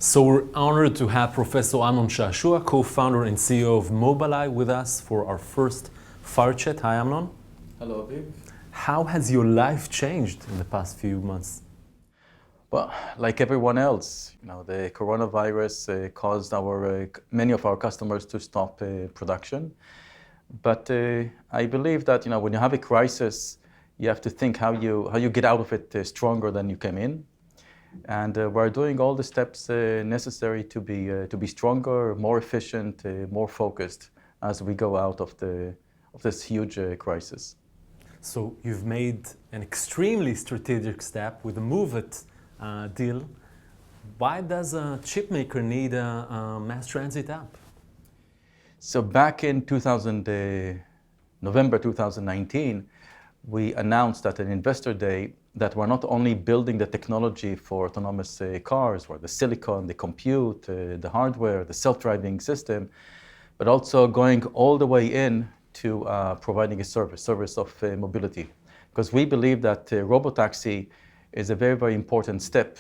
So we're honored to have Professor Amnon Shashua, co-founder and CEO of Mobileye, with us for our first Fire Chat. Hi, Amnon. Hello, Aviv. How has your life changed in the past few months? Well, like everyone else, the coronavirus caused many of our customers to stop production. But I believe that when you have a crisis, you have to think how you get out of it stronger than you came in. And we're doing all the steps necessary to be stronger, more efficient, more focused as we go out of this huge crisis. So you've made an extremely strategic step with the Moovit deal. Why does a chip maker need a mass transit app? So back in November 2019, we announced at an investor day that we're not only building the technology for autonomous cars, or the silicon, the compute, the hardware, the self-driving system, but also going all the way in to providing a service of mobility. Because we believe that Robotaxi is a very, very important step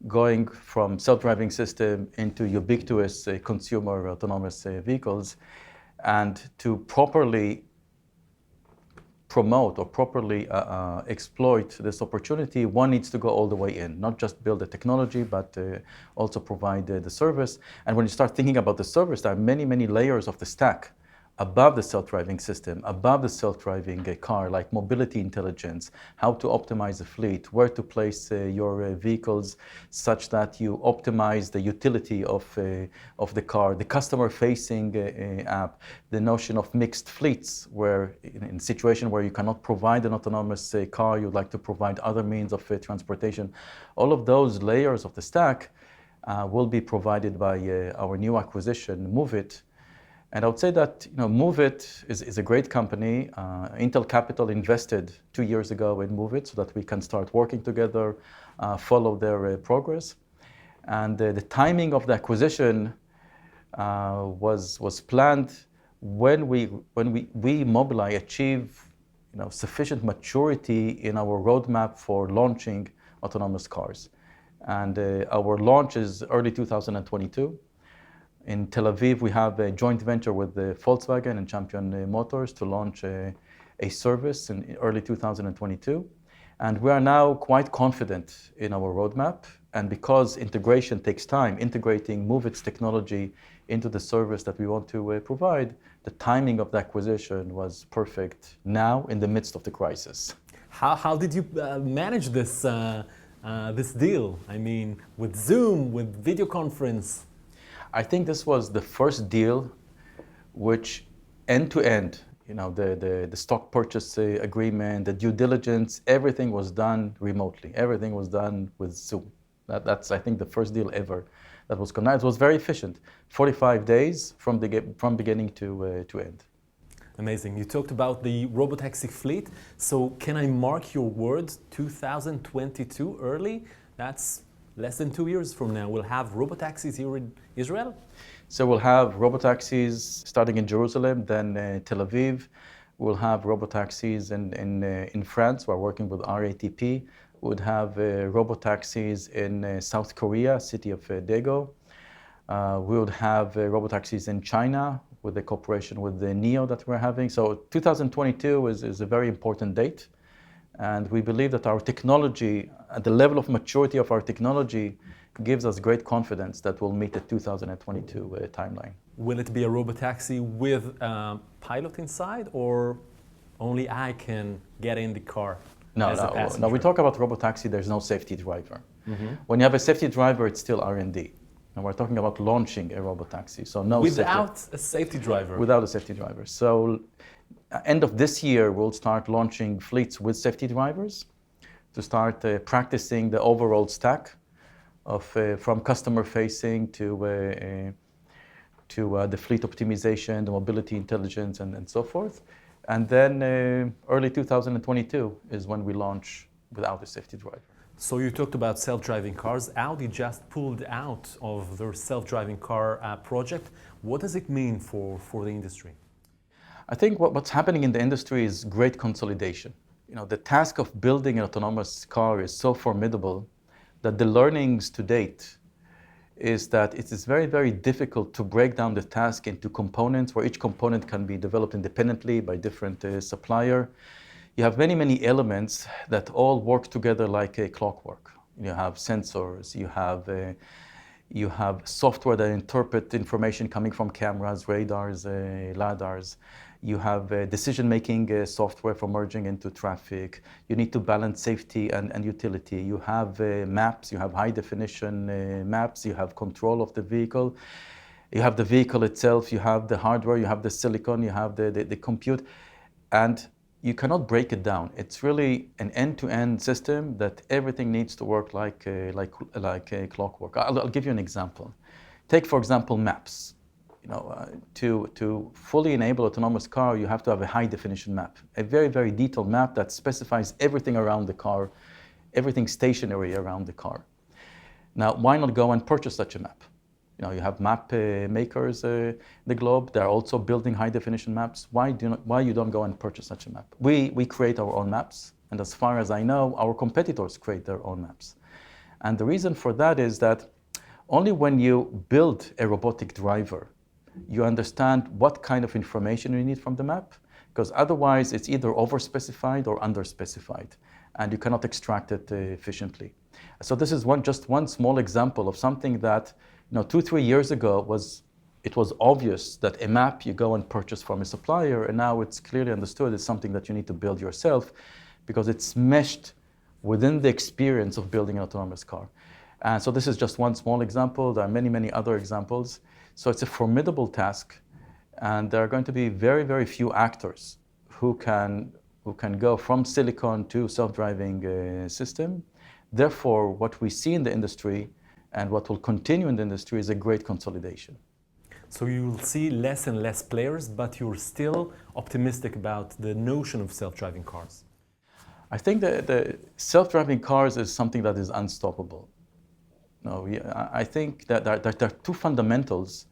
going from self-driving system into ubiquitous consumer autonomous vehicles. And to properly promote or properly exploit this opportunity, one needs to go all the way in, not just build the technology, but also provide the service. And when you start thinking about the service, there are many, many layers of the stack above the self-driving system, above the self-driving car, like mobility intelligence, how to optimize the fleet, where to place your vehicles such that you optimize the utility of the car, the customer-facing app, the notion of mixed fleets, where in a situation where you cannot provide an autonomous car, you'd like to provide other means of transportation. All of those layers of the stack will be provided by our new acquisition, Moovit. And I would say that Moovit is a great company. Intel Capital invested 2 years ago in Moovit so that we can start working together, follow their progress. And the timing of the acquisition was planned when we Mobileye achieve sufficient maturity in our roadmap for launching autonomous cars. And our launch is early 2022. In Tel Aviv, we have a joint venture with Volkswagen and Champion Motors to launch a service in early 2022. And we are now quite confident in our roadmap. And because integration takes time, integrating Moovit's technology into the service that we want to provide, the timing of the acquisition was perfect now in the midst of the crisis. How did you manage this deal? I mean, with Zoom, with video conference? I think this was the first deal which end-to-end, the stock purchase agreement, the due diligence, everything was done remotely. Everything was done with Zoom. That's, I think, the first deal ever that was connected. It was very efficient, 45 days from beginning to end. Amazing. You talked about the Robotaxi fleet. So can I mark your words, 2022 early? That's less than 2 years from now. We'll have Robotaxis here in Israel? So we'll have Robotaxis starting in Jerusalem, then Tel Aviv. We'll have Robotaxis in France. We're working with RATP. We'll have Robotaxis in South Korea, city of Daegu. We would have Robotaxis in China with the cooperation with the NIO that we're having. So 2022 is a very important date. And we believe that our technology, at the level of maturity of our technology, gives us great confidence that we'll meet the 2022 timeline. Will it be a Robotaxi with a pilot inside, or only I can get in the car as a passenger? No, we talk about Robotaxi, there's no safety driver. Mm-hmm. When you have a safety driver, it's still R&D. And we're talking about launching a Robotaxi, so no without a safety driver. Without a safety driver. So end of this year, we'll start launching fleets with safety drivers to start practicing the overall stack of from customer facing to the fleet optimization, the mobility intelligence, and so forth. And then early 2022 is when we launch without a safety driver. So you talked about self-driving cars. Audi just pulled out of their self-driving car project. What does it mean for the industry? I think what's happening in the industry is great consolidation. The task of building an autonomous car is so formidable that the learnings to date is that it is very, very difficult to break down the task into components where each component can be developed independently by different supplier. You have many, many elements that all work together like a clockwork. You have sensors, you have software that interpret information coming from cameras, radars, LiDARs. You have decision-making software for merging into traffic. You need to balance safety and utility. You have maps, you have high-definition maps, you have control of the vehicle. You have the vehicle itself, you have the hardware, you have the silicon, you have the compute. And you cannot break it down. It's really an end-to-end system that everything needs to work like a clockwork. I'll give you an example. Take, for example, maps. To fully enable autonomous car, you have to have a high-definition map, a very, very detailed map that specifies everything around the car, everything stationary around the car. Now, why not go and purchase such a map? You have map makers in the globe. They're also building high-definition maps. Why you don't go and purchase such a map? We create our own maps, and as far as I know, our competitors create their own maps. And the reason for that is that only when you build a robotic driver, you understand what kind of information you need from the map, because otherwise it's either over-specified or under-specified, and you cannot extract it efficiently. So this is just one small example of something that 2-3 years ago it was obvious that a map you go and purchase from a supplier, and now it's clearly understood it's something that you need to build yourself because it's meshed within the experience of building an autonomous car. And so this is just one small example. There are many, many other examples. So it's a formidable task, and there are going to be very, very few actors who can go from silicon to self-driving system. Therefore, what we see in the industry and what will continue in the industry is a great consolidation. So you'll see less and less players, but you're still optimistic about the notion of self-driving cars. I think that the self-driving cars is something that is unstoppable. I think that there are two fundamentals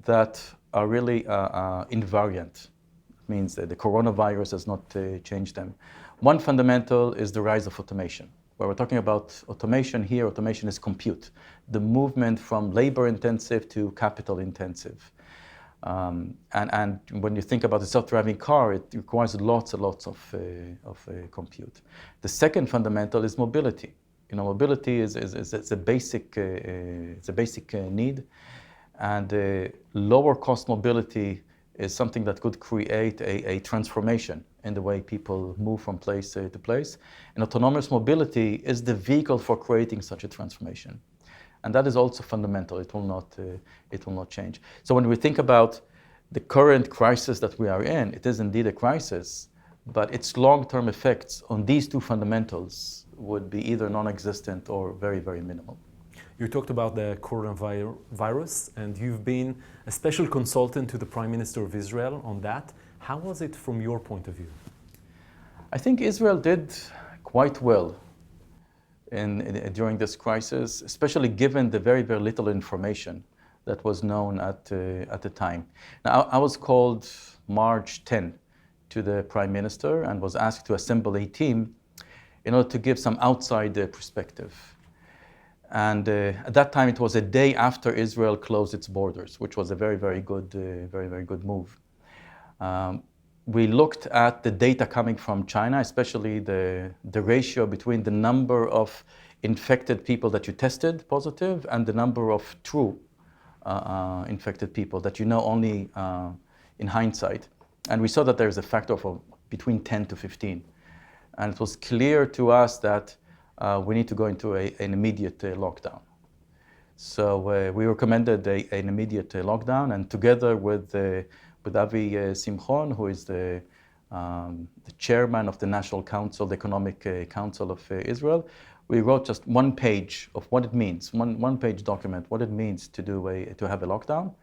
that are really invariant. It means that the coronavirus has not changed them. One fundamental is the rise of automation. Where we're talking about automation here, automation is compute, the movement from labor-intensive to capital-intensive. And when you think about a self-driving car, it requires lots and lots of compute. The second fundamental is mobility. Mobility is a basic need, and lower cost mobility is something that could create a transformation in the way people move from place to place. And autonomous mobility is the vehicle for creating such a transformation. And that is also fundamental. It will not change. So when we think about the current crisis that we are in, it is indeed a crisis, but its long-term effects on these two fundamentals would be either non-existent or very, very minimal. You talked about the coronavirus, and you've been a special consultant to the Prime Minister of Israel on that. How was it from your point of view? I think Israel did quite well during this crisis, especially given the very, very little information that was known at the time. Now, I was called March 10 to the Prime Minister and was asked to assemble a team in order to give some outside perspective. And at that time, it was a day after Israel closed its borders, which was a very, very good move. We looked at the data coming from China, especially the ratio between the number of infected people that you tested positive and the number of true infected people that you know only in hindsight. And we saw that there's a factor of between 10 to 15. And it was clear to us that we need to go into an immediate lockdown. So we recommended an immediate lockdown, and together with Avi Simchon, who is the chairman of the National Council, the Economic Council of Israel, we wrote just one page of what it means, one page document, what it means to have a lockdown.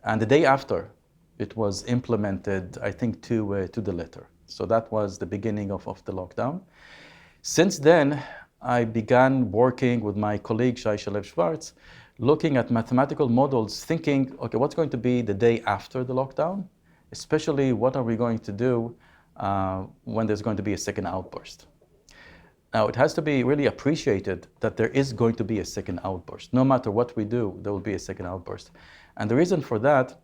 And the day after, it was implemented, I think, to the letter. So that was the beginning of the lockdown. Since then, I began working with my colleague, Shai Shalev-Schwartz, looking at mathematical models, thinking, okay, what's going to be the day after the lockdown? Especially, what are we going to do when there's going to be a second outburst? Now, it has to be really appreciated that there is going to be a second outburst. No matter what we do, there will be a second outburst. And the reason for that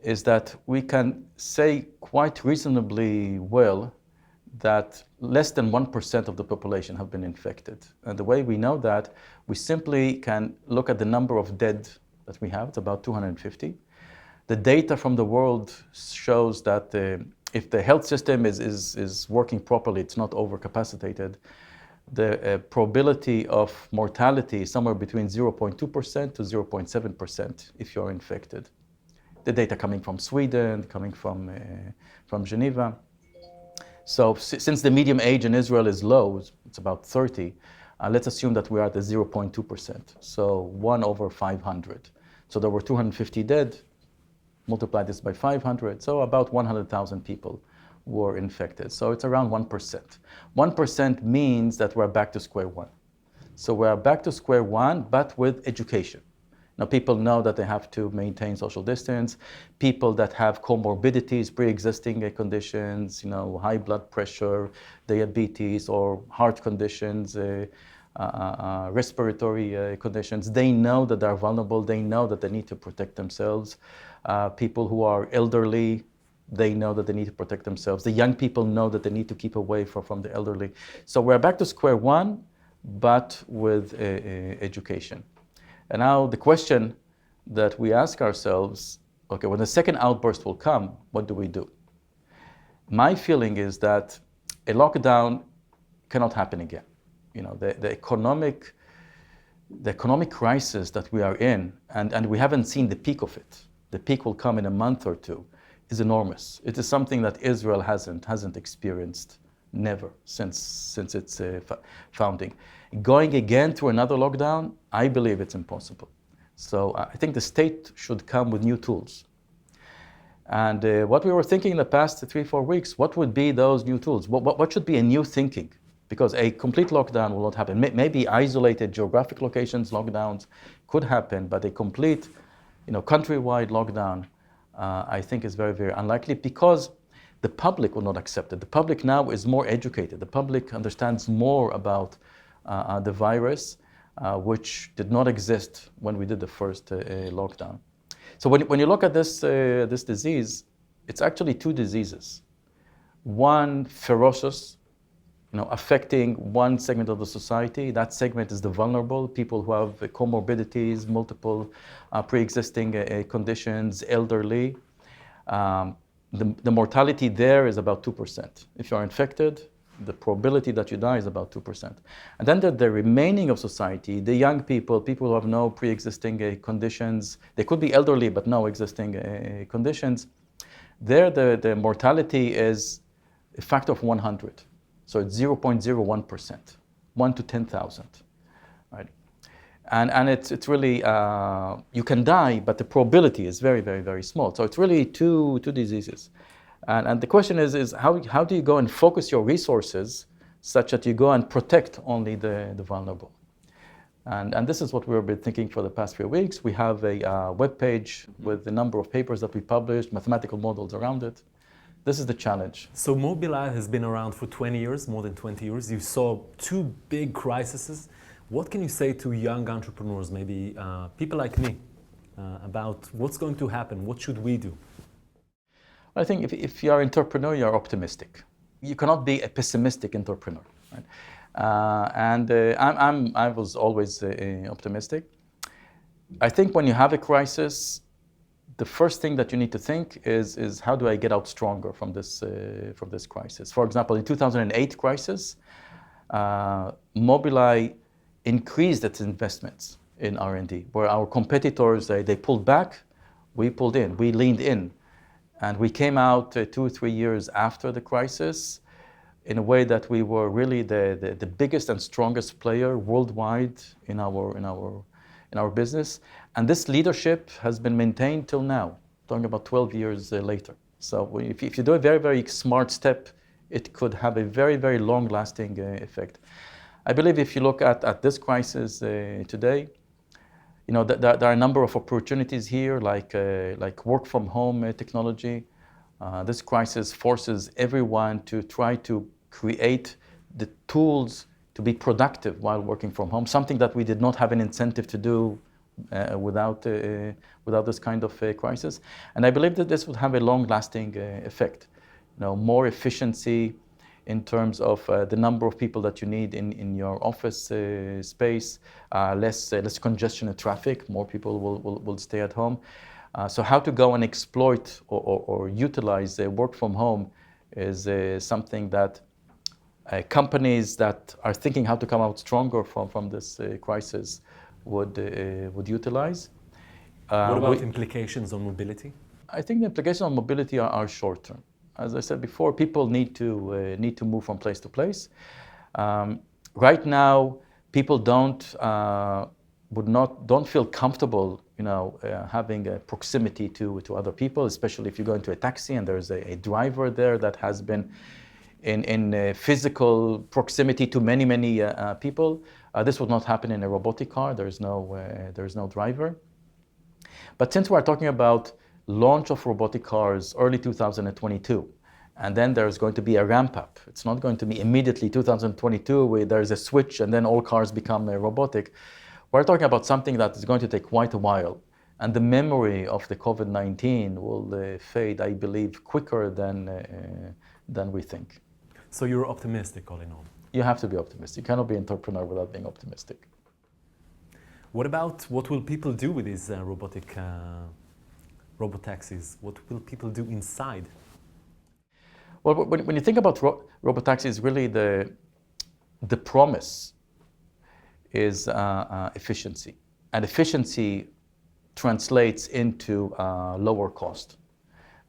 is that we can say quite reasonably well that less than 1% of the population have been infected. And the way we know that, we simply can look at the number of dead that we have. It's about 250. The data from the world shows that if the health system is working properly, it's not overcapacitated, the probability of mortality is somewhere between 0.2% to 0.7% if you're infected. The data coming from Sweden, coming from Geneva. So since the median age in Israel is low, it's about 30, let's assume that we are at the 0.2%, so 1 over 500. So there were 250 dead, multiply this by 500, so about 100,000 people were infected. So it's around 1%. 1% means that we're back to square one. So we're back to square one, but with education. Now, people know that they have to maintain social distance. People that have comorbidities, pre-existing conditions, high blood pressure, diabetes, or heart conditions, respiratory conditions, they know that they're vulnerable. They know that they need to protect themselves. People who are elderly, they know that they need to protect themselves. The young people know that they need to keep away from the elderly. So we're back to square one, but with education. And now the question that we ask ourselves, okay, when the second outburst will come, what do we do? My feeling is that a lockdown cannot happen again. The economic crisis that we are in, and we haven't seen the peak of it. The peak will come in a month or two, is enormous. It is something that Israel hasn't experienced, never, since its founding. Going again through another lockdown, I believe it's impossible. So I think the state should come with new tools. And what we were thinking in the past 3-4 weeks, what would be those new tools? What should be a new thinking? Because a complete lockdown will not happen. Maybe isolated geographic locations, lockdowns could happen, but a complete, countrywide lockdown, I think is very, very unlikely because the public will not accept it. The public now is more educated. The public understands more about the virus, which did not exist when we did the first lockdown. So when you look at this disease, it's actually two diseases. One ferocious, affecting one segment of the society. That segment is the vulnerable, people who have comorbidities, multiple pre-existing conditions, elderly. The mortality there is about 2%. If you're infected, the probability that you die is about 2%. And then the remaining of society, the young people who have no pre-existing conditions, they could be elderly but no existing conditions, there the mortality is a factor of 100. So it's 0.01%, 1 to 10,000, right? And it's really, you can die, but the probability is very, very, very small. So it's really two diseases. And the question is how do you go and focus your resources such that you go and protect only the vulnerable? And this is what we've been thinking for the past few weeks. We have a web page with the number of papers that we published, mathematical models around it. This is the challenge. So Mobileye has been around for 20 years, more than 20 years. You saw two big crises. What can you say to young entrepreneurs, maybe people like me, about what's going to happen? What should we do? I think if you're an entrepreneur, you're optimistic. You cannot be a pessimistic entrepreneur. Right? I was always optimistic. I think when you have a crisis, the first thing that you need to think is how do I get out stronger from this crisis? For example, in 2008 crisis, Mobileye increased its investments in R&D, where our competitors, they pulled back, we pulled in, we leaned in. And we came out 2 or 3 years after the crisis in a way that we were really the biggest and strongest player worldwide in our business. And this leadership has been maintained till now, talking about 12 years later. So if you do a very, very smart step, it could have a very, very long-lasting effect. I believe if you look at this crisis today, there are a number of opportunities here, like work from home technology. This crisis forces everyone to try to create the tools to be productive while working from home, something that we did not have an incentive to do without this kind of crisis. And I believe that this would have a long-lasting effect. More efficiency in terms of the number of people that you need in your office space, less congestion and traffic, more people will stay at home. So how to go and exploit or utilize work from home is something that companies that are thinking how to come out stronger from this crisis would utilize. What about implications on mobility? I think the implications on mobility are short term. As I said before, people need to move from place to place. Right now, people don't feel comfortable, having a proximity to other people, especially if you go into a taxi and there's a driver there that has been in physical proximity to many people. This would not happen in a robotic car. There's no driver. But since we're talking about launch of robotic cars early 2022, and then there's going to be a ramp up. It's not going to be immediately 2022 where there's a switch and then all cars become robotic. We're talking about something that is going to take quite a while. And the memory of the COVID-19 will fade, I believe, quicker than we think. So you're optimistic all in all? You have to be optimistic. You cannot be an entrepreneur without being optimistic. What about what will people do with these robotic robotaxis? What will people do inside? Well, when you think about robotaxis, really the promise is efficiency. And efficiency translates into lower cost.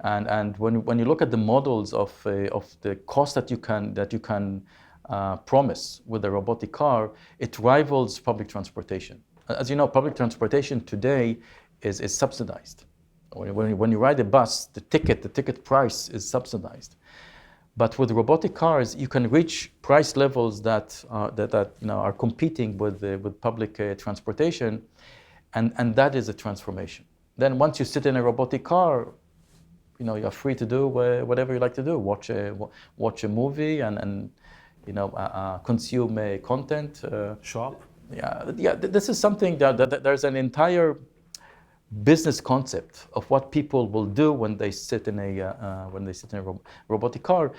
And when you look at the models of the cost that you can promise with a robotic car, it rivals public transportation. As you know, public transportation today is subsidized. When you ride a bus, the ticket price is subsidized. But with robotic cars, you can reach price levels that are competing with public transportation, and that is a transformation. Then once you sit in a robotic car, you're free to do whatever you like to do. Watch a movie and consume content. Shop. Yeah. This is something that there's an entire business concept of what people will do when they sit in a robotic car.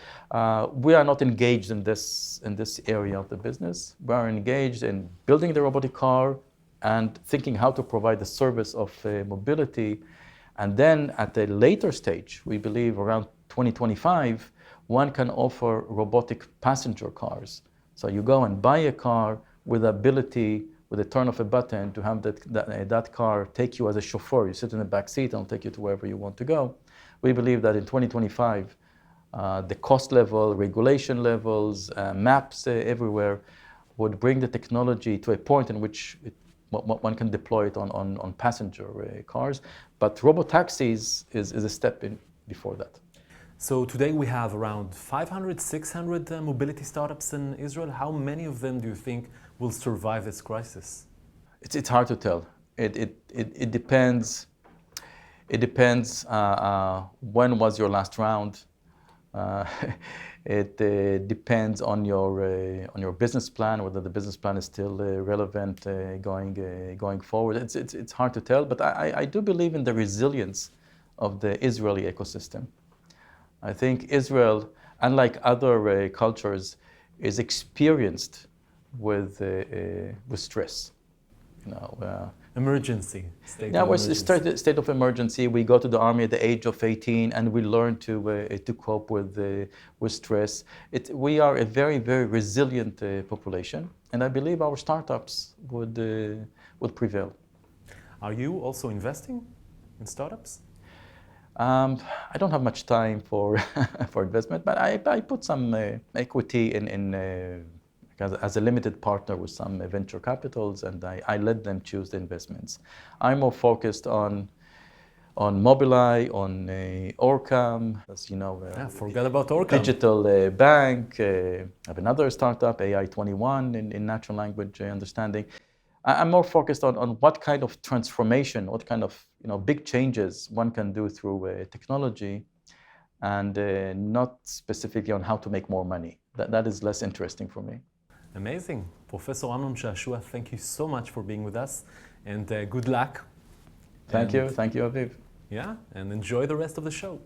We are not engaged in this area of the business. We are engaged in building the robotic car and thinking how to provide the service of mobility. And then at a later stage, we believe around 2025, one can offer robotic passenger cars. So you go and buy a car with the ability, with a turn of a button, to have that car take you as a chauffeur. You sit in the back seat and it'll take you to wherever you want to go. We believe that in 2025, the cost level, regulation levels, maps everywhere would bring the technology to a point in which one can deploy it on passenger cars. But robotaxis is a step in before that. So today we have around 500, 600 mobility startups in Israel. How many of them do you think will survive this crisis? It's hard to tell. It depends. It depends when was your last round. It depends on your business plan, whether the business plan is still relevant going forward. It's hard to tell, but I do believe in the resilience of the Israeli ecosystem. I think Israel, unlike other cultures, is experienced with stress. Emergency. State of emergency. We go to the army at the age of 18, and we learn to cope with stress. We are a very, very resilient population, and I believe our startups would prevail. Are you also investing in startups? I don't have much time for investment, but I put some equity in as a limited partner with some venture capitals, and I let them choose the investments. I'm more focused on Mobileye, on Orcam, as you know. Forget about Orcam. Digital bank. I have another startup, AI21, in natural language understanding. I'm more focused on what kind of transformation, what kind of big changes one can do through technology, and not specifically on how to make more money. That is less interesting for me. Amazing. Professor Amnon Shashua, thank you so much for being with us, and good luck. Thank you, Aviv. Yeah, and enjoy the rest of the show.